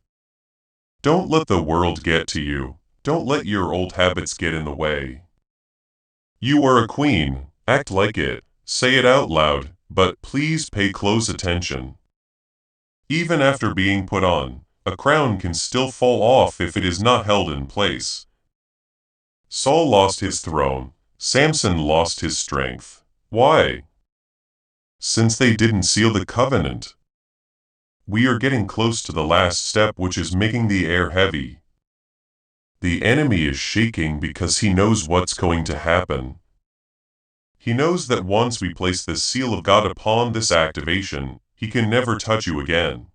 Don't let the world get to you. Don't let your old habits get in the way. You are a queen. Act like it. Say it out loud, but please pay close attention. Even after being put on, a crown can still fall off if it is not held in place. Saul lost his throne. Samson lost his strength. Why? Since they didn't seal the covenant. We are getting close to the last step, which is making the air heavy. The enemy is shaking because he knows what's going to happen. He knows that once we place the seal of God upon this activation, he can never touch you again.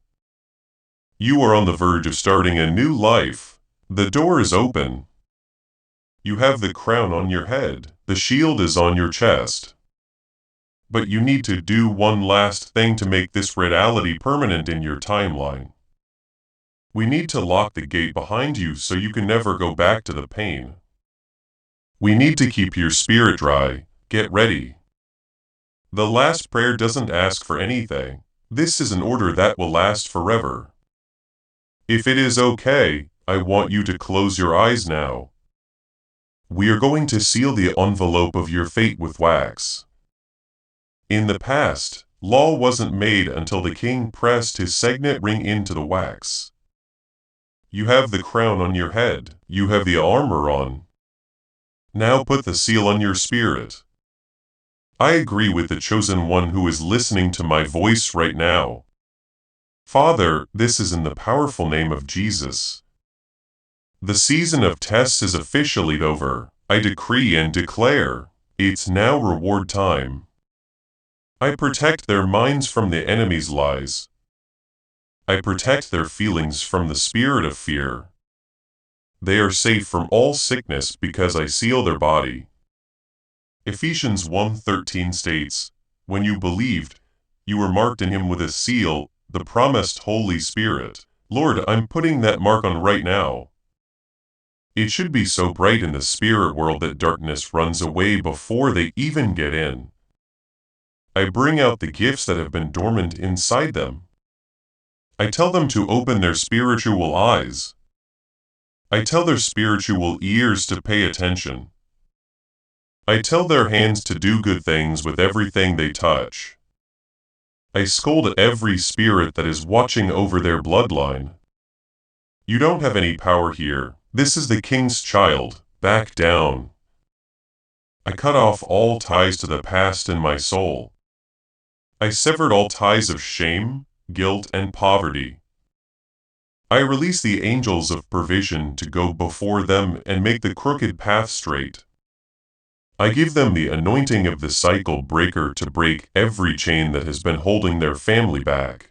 You are on the verge of starting a new life. The door is open. You have the crown on your head. The shield is on your chest. But you need to do one last thing to make this reality permanent in your timeline. We need to lock the gate behind you so you can never go back to the pain. We need to keep your spirit dry. Get ready. The last prayer doesn't ask for anything. This is an order that will last forever. If it is okay, I want you to close your eyes now. We are going to seal the envelope of your fate with wax. In the past, law wasn't made until the king pressed his signet ring into the wax. You have the crown on your head. You have the armor on. Now put the seal on your spirit. I agree with the chosen one who is listening to my voice right now. Father, this is in the powerful name of Jesus. The season of tests is officially over. I decree and declare, it's now reward time. I protect their minds from the enemy's lies. I protect their feelings from the spirit of fear. They are safe from all sickness because I seal their body. Ephesians 1:13 states, when you believed, you were marked in him with a seal, the promised Holy Spirit. Lord, I'm putting that mark on right now. It should be so bright in the spirit world that darkness runs away before they even get in. I bring out the gifts that have been dormant inside them. I tell them to open their spiritual eyes. I tell their spiritual ears to pay attention. I tell their hands to do good things with everything they touch. I scold every spirit that is watching over their bloodline. You don't have any power here. This is the king's child. Back down. I cut off all ties to the past in my soul. I severed all ties of shame, guilt, and poverty. I release the angels of provision to go before them and make the crooked path straight. I give them the anointing of the cycle breaker to break every chain that has been holding their family back.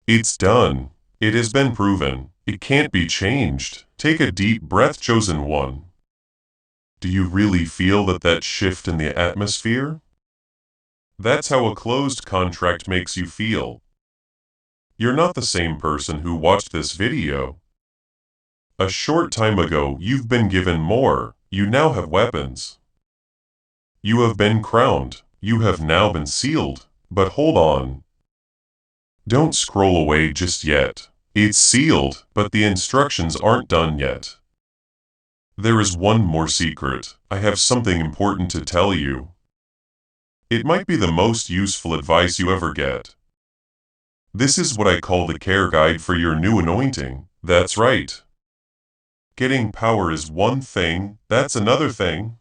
It's done. It has been proven. It can't be changed. Take a deep breath, chosen one. Do you really feel that shift in the atmosphere? That's how a closed contract makes you feel. You're not the same person who watched this video. A short time ago, you've been given more. You now have weapons. You have been crowned. You have now been sealed. But hold on. Don't scroll away just yet. It's sealed, but the instructions aren't done yet. There is one more secret. I have something important to tell you. It might be the most useful advice you ever get. This is what I call the care guide for your new anointing. That's right. Getting power is one thing, that's another thing.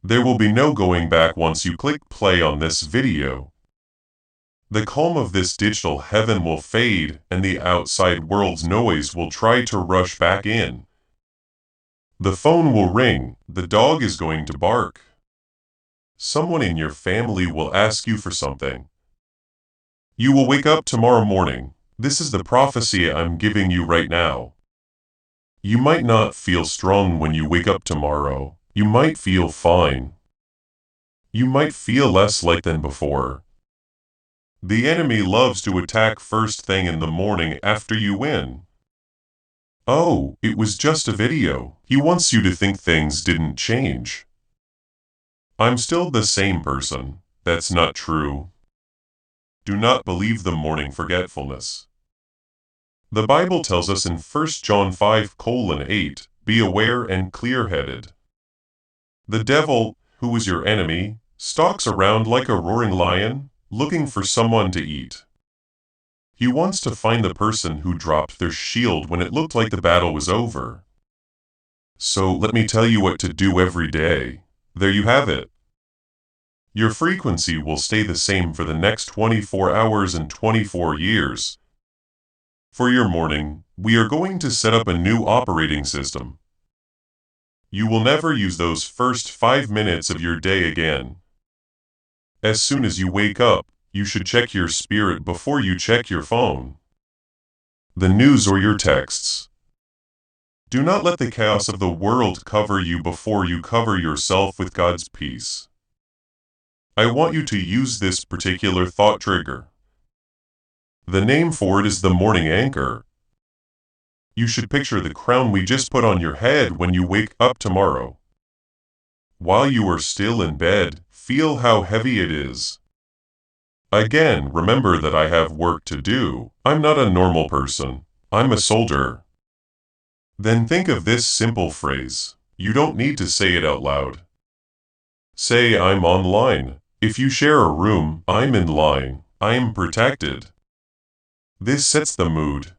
There will be no going back once you click play on this video. The calm of this digital heaven will fade, and the outside world's noise will try to rush back in. The phone will ring, the dog is going to bark. Someone in your family will ask you for something. You will wake up tomorrow morning. This is the prophecy I'm giving you right now. You might not feel strong when you wake up tomorrow. You might feel fine. You might feel less like than before. The enemy loves to attack first thing in the morning after you win. Oh, it was just a video. He wants you to think things didn't change. I'm still the same person. That's not true. Do not believe the morning forgetfulness. The Bible tells us in 1 John 5:8, be aware and clear-headed. The devil, who is your enemy, stalks around like a roaring lion, looking for someone to eat. He wants to find the person who dropped their shield when it looked like the battle was over. So let me tell you what to do every day. There you have it. Your frequency will stay the same for the next 24 hours and 24 years. For your morning, we are going to set up a new operating system. You will never use those first 5 minutes of your day again. As soon as you wake up, you should check your spirit before you check your phone, the news, or your texts. Do not let the chaos of the world cover you before you cover yourself with God's peace. I want you to use this particular thought trigger. The name for it is the morning anchor. You should picture the crown we just put on your head when you wake up tomorrow. While you are still in bed, feel how heavy it is. Again, remember that I have work to do. I'm not a normal person. I'm a soldier. Then think of this simple phrase. You don't need to say it out loud. Say, I'm online. If you share a room, I'm in line. I am protected. This sets the mood.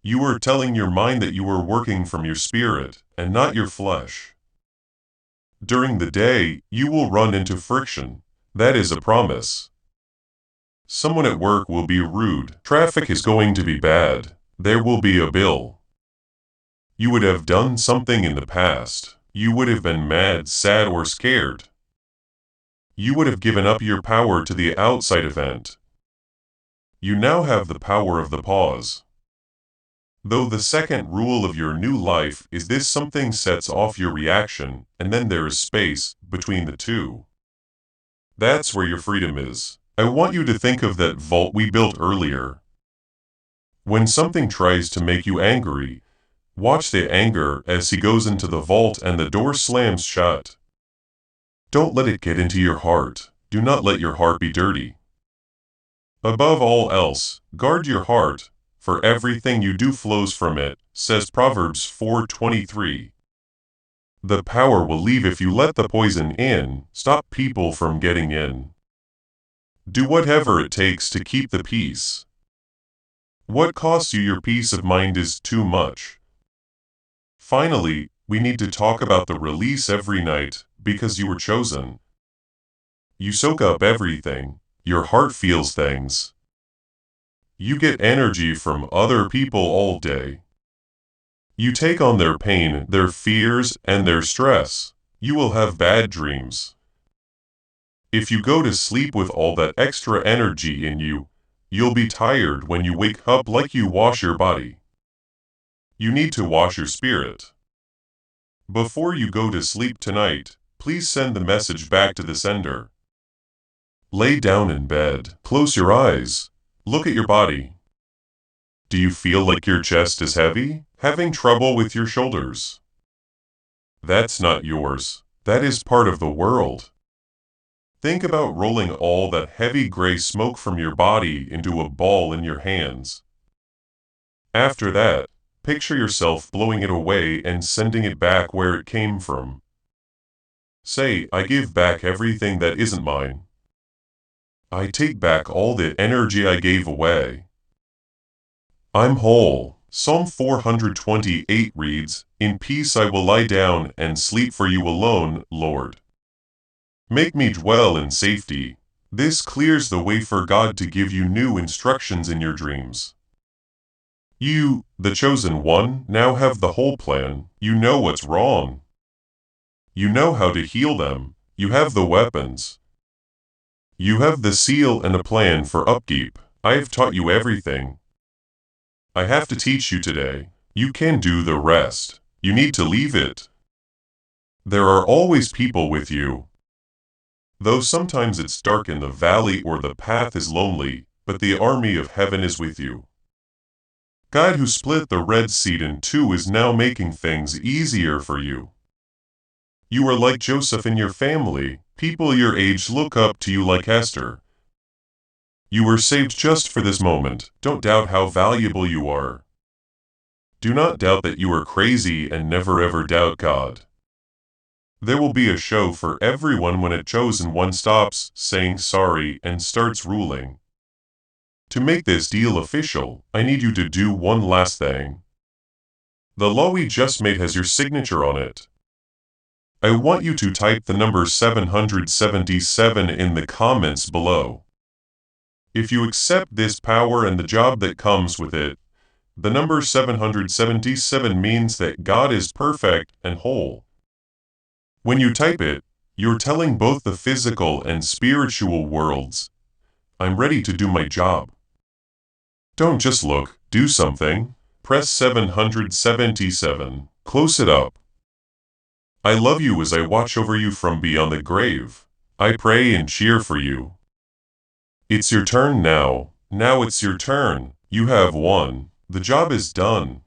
You are telling your mind that you are working from your spirit and not your flesh. During the day, you will run into friction. That is a promise. Someone at work will be rude. Traffic is going to be bad. There will be a bill. You would have done something in the past. You would have been mad, sad, or scared. You would have given up your power to the outside event. You now have the power of the pause. Though the second rule of your new life is this: something sets off your reaction, and then there is space between the two. That's where your freedom is. I want you to think of that vault we built earlier. When something tries to make you angry, watch the anger as he goes into the vault and the door slams shut. Don't let it get into your heart. Do not let your heart be dirty. Above all else, guard your heart, for everything you do flows from it, says Proverbs 4:23. The power will leave if you let the poison in. Stop people from getting in. Do whatever it takes to keep the peace. What costs you your peace of mind is too much. Finally, we need to talk about the release every night, because you were chosen. You soak up everything. Your heart feels things. You get energy from other people all day. You take on their pain, their fears, and their stress. You will have bad dreams. If you go to sleep with all that extra energy in you, you'll be tired when you wake up, like you wash your body. You need to wash your spirit. Before you go to sleep tonight, please send the message back to the sender. Lay down in bed, close your eyes, look at your body. Do you feel like your chest is heavy? Having trouble with your shoulders? That's not yours. That is part of the world. Think about rolling all that heavy gray smoke from your body into a ball in your hands. After that, picture yourself blowing it away and sending it back where it came from. Say, I give back everything that isn't mine. I take back all the energy I gave away. I'm whole. Psalm 428 reads, In peace I will lie down and sleep, for you alone, Lord. Make me dwell in safety. This clears the way for God to give you new instructions in your dreams. You, the chosen one, now have the whole plan. You know what's wrong. You know how to heal them. You have the weapons. You have the seal and a plan for upkeep. I have taught you everything. I have to teach you today. You can do the rest. You need to leave it. There are always people with you. Though sometimes it's dark in the valley or the path is lonely, but the army of heaven is with you. God, who split the Red Sea in two, is now making things easier for you. You are like Joseph in your family. People your age look up to you like Esther. You were saved just for this moment. Don't doubt how valuable you are. Do not doubt that you are crazy, and never ever doubt God. There will be a show for everyone when a chosen one stops saying sorry and starts ruling. To make this deal official, I need you to do one last thing. The law we just made has your signature on it. I want you to type the number 777 in the comments below. If you accept this power and the job that comes with it, the number 777 means that God is perfect and whole. When you type it, you're telling both the physical and spiritual worlds, I'm ready to do my job. Don't just look, do something. Press 777. Close it up. I love you as I watch over you from beyond the grave. I pray and cheer for you. It's your turn now. Now it's your turn. You have won. The job is done.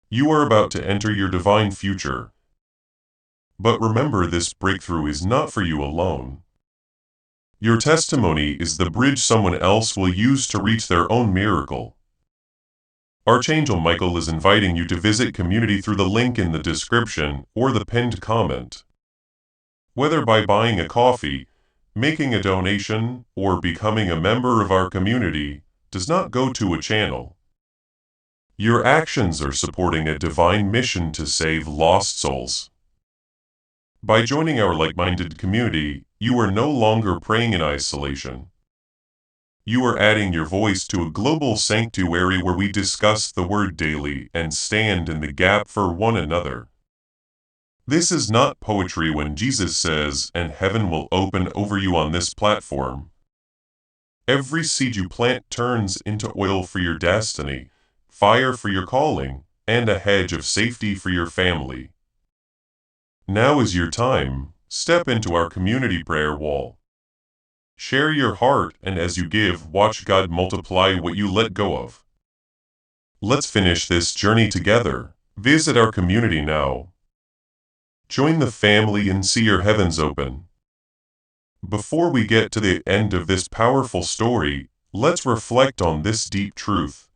You are about to enter your divine future. But remember, this breakthrough is not for you alone. Your testimony is the bridge someone else will use to reach their own miracle. Archangel Michael is inviting you to visit community through the link in the description or the pinned comment. Whether by buying a coffee, making a donation, or becoming a member of our community, does not go to a channel. Your actions are supporting a divine mission to save lost souls. By joining our like-minded community, you are no longer praying in isolation. You are adding your voice to a global sanctuary where we discuss the Word daily and stand in the gap for one another. This is not poetry when Jesus says, and heaven will open over you on this platform. Every seed you plant turns into oil for your destiny, fire for your calling, and a hedge of safety for your family. Now is your time. Step into our community prayer wall. Share your heart, and as you give, watch God multiply what you let go of. Let's finish this journey together. Visit our community now. Join the family and see your heavens open. Before we get to the end of this powerful story, let's reflect on this deep truth.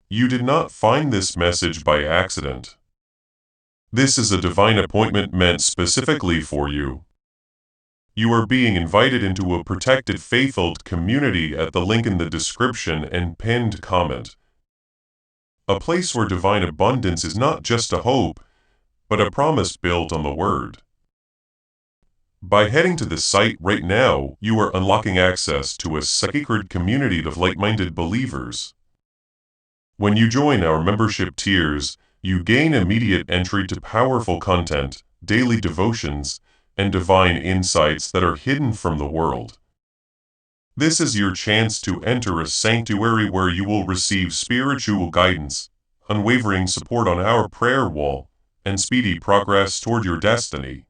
You did not find this message by accident. This is a divine appointment meant specifically for you. You are being invited into a protected, faith-filled community at the link in the description and pinned comment. A place where divine abundance is not just a hope, but a promise built on the Word. By heading to the site right now, you are unlocking access to a sacred community of like-minded believers. When you join our membership tiers, you gain immediate entry to powerful content, daily devotions, and divine insights that are hidden from the world. This is your chance to enter a sanctuary where you will receive spiritual guidance, unwavering support on our prayer wall, and speedy progress toward your destiny.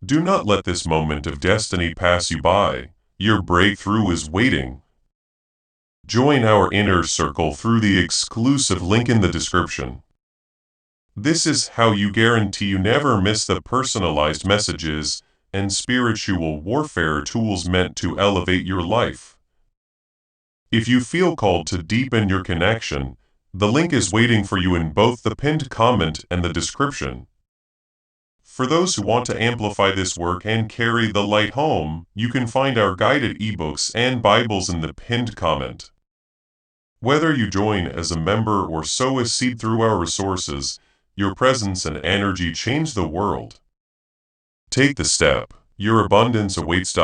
Do not let this moment of destiny pass you by. Your breakthrough is waiting. Join our inner circle through the exclusive link in the description. This is how you guarantee you never miss the personalized messages and spiritual warfare tools meant to elevate your life. If you feel called to deepen your connection, the link is waiting for you in both the pinned comment and the description. For those who want to amplify this work and carry the light home, you can find our guided ebooks and Bibles in the pinned comment. Whether you join as a member or sow a seed through our resources, your presence and energy change the world. Take the step. Your abundance awaits.